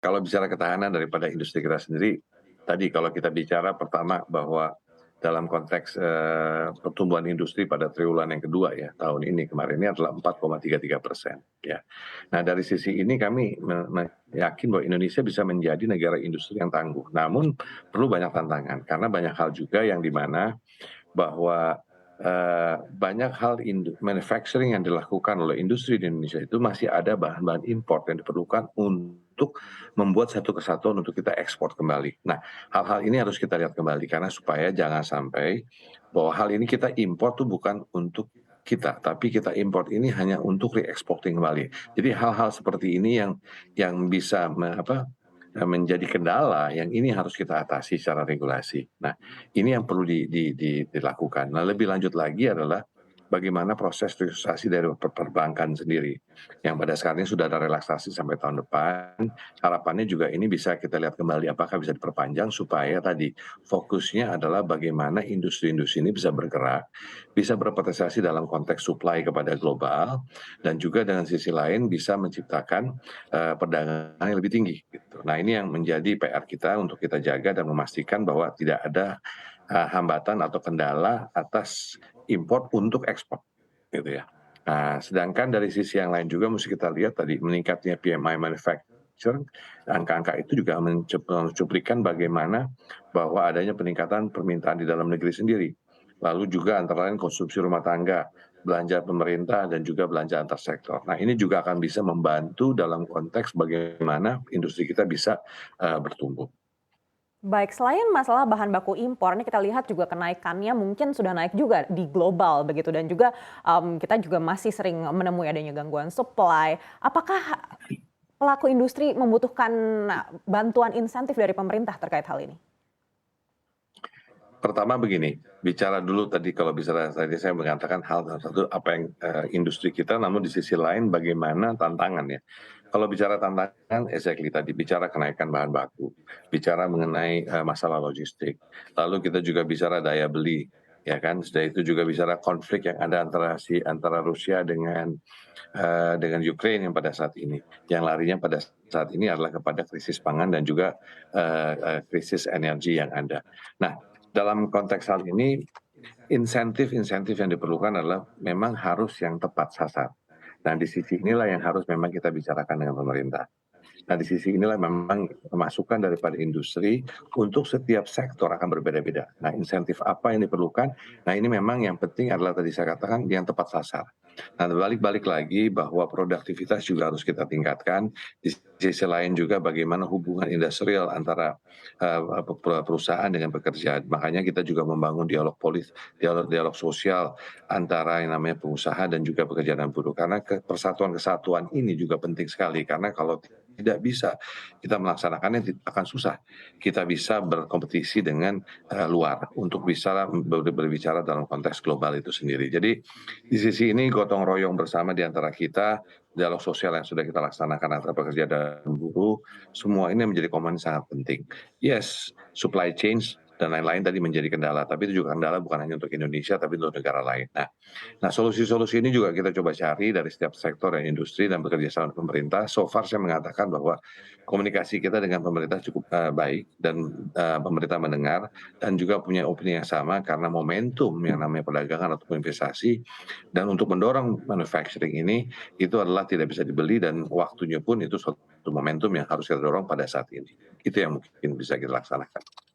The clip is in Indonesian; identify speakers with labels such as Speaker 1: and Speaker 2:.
Speaker 1: Kalau bicara ketahanan daripada industri kita sendiri, tadi kalau kita bicara pertama bahwa dalam konteks, pertumbuhan industri pada triwulan yang kedua ya, tahun ini, kemarin ini adalah 4,33% ya. Nah dari sisi ini kami yakin bahwa Indonesia bisa menjadi negara industri yang tangguh. Namun perlu banyak tantangan, karena banyak hal juga yang di mana bahwa, banyak hal manufacturing yang dilakukan oleh industri di Indonesia itu masih ada bahan-bahan import yang diperlukan untuk membuat satu kesatuan untuk kita ekspor kembali. Nah, hal-hal ini harus kita lihat kembali karena supaya jangan sampai bahwa hal ini kita import tuh bukan untuk kita, tapi kita import ini hanya untuk re-exporting kembali. Jadi hal-hal seperti ini yang bisa menjadi kendala yang ini harus kita atasi secara regulasi. Nah, ini yang perlu dilakukan. Nah, lebih lanjut lagi adalah bagaimana proses restrukturisasi dari perbankan sendiri, yang pada sekarang ini sudah ada relaksasi sampai tahun depan. Harapannya juga ini bisa kita lihat kembali apakah bisa diperpanjang supaya tadi fokusnya adalah bagaimana industri-industri ini bisa bergerak, bisa berpartisipasi dalam konteks supply kepada global, dan juga dengan sisi lain bisa menciptakan perdagangan yang lebih tinggi gitu. Nah, ini yang menjadi PR kita untuk kita jaga dan memastikan bahwa tidak ada hambatan atau kendala atas import untuk ekspor gitu ya. Nah, sedangkan dari sisi yang lain juga mesti kita lihat tadi meningkatnya PMI manufacturing, angka-angka itu juga mencuplikan bagaimana bahwa adanya peningkatan permintaan di dalam negeri sendiri. Lalu juga antara lain konsumsi rumah tangga, belanja pemerintah dan juga belanja antar sektor. Nah, ini juga akan bisa membantu dalam konteks bagaimana industri kita bisa bertumbuh.
Speaker 2: Baik, selain masalah bahan baku impor, ini kita lihat juga kenaikannya mungkin sudah naik juga di global begitu dan juga, kita juga masih sering menemui adanya gangguan supply. Apakah pelaku industri membutuhkan bantuan insentif dari pemerintah terkait hal ini?
Speaker 1: Pertama begini, bicara dulu tadi kalau bicara tadi saya mengatakan hal satu apa yang, industri kita, namun di sisi lain bagaimana tantangan ya. Kalau bicara tantangan exactly tadi, bicara kenaikan bahan baku, bicara mengenai, masalah logistik, lalu kita juga bicara daya beli, ya kan. Sudah itu juga bicara konflik yang ada antara Rusia dengan Ukraine yang pada saat ini, yang larinya pada saat ini adalah kepada krisis pangan dan juga, krisis energi yang ada. Nah, dalam konteks hal ini, insentif-insentif yang diperlukan adalah memang harus yang tepat sasaran. Nah, di sisi inilah yang harus memang kita bicarakan dengan pemerintah. Nah, di sisi inilah memang masukan daripada industri untuk setiap sektor akan berbeda-beda. Nah, insentif apa yang diperlukan? Nah, ini memang yang penting adalah tadi saya katakan yang tepat sasaran. Nah, balik lagi bahwa produktivitas juga harus kita tingkatkan. Di sisi lain juga bagaimana hubungan industrial antara perusahaan dengan pekerja. Makanya kita juga membangun dialog sosial antara yang namanya pengusaha dan juga pekerja dan buruh. Karena persatuan kesatuan ini juga penting sekali. Karena kalau tidak bisa kita melaksanakannya akan susah. Kita bisa berkompetisi dengan luar untuk bisa berbicara dalam konteks global itu sendiri. Jadi di sisi ini gotong royong bersama di antara kita, dialog sosial yang sudah kita laksanakan antara pekerja dan buruh, semua ini menjadi komponen sangat penting. Yes, supply chain dan lain-lain tadi menjadi kendala, tapi itu juga kendala bukan hanya untuk Indonesia, tapi untuk negara lain. Nah, solusi-solusi ini juga kita coba cari dari setiap sektor dan industri dan bekerja sama dengan pemerintah. So far saya mengatakan bahwa komunikasi kita dengan pemerintah cukup baik dan pemerintah mendengar dan juga punya opini yang sama karena momentum yang namanya perdagangan atau investasi dan untuk mendorong manufacturing ini itu adalah tidak bisa dibeli dan waktunya pun itu suatu momentum yang harus kita dorong pada saat ini. Itu yang mungkin bisa kita laksanakan.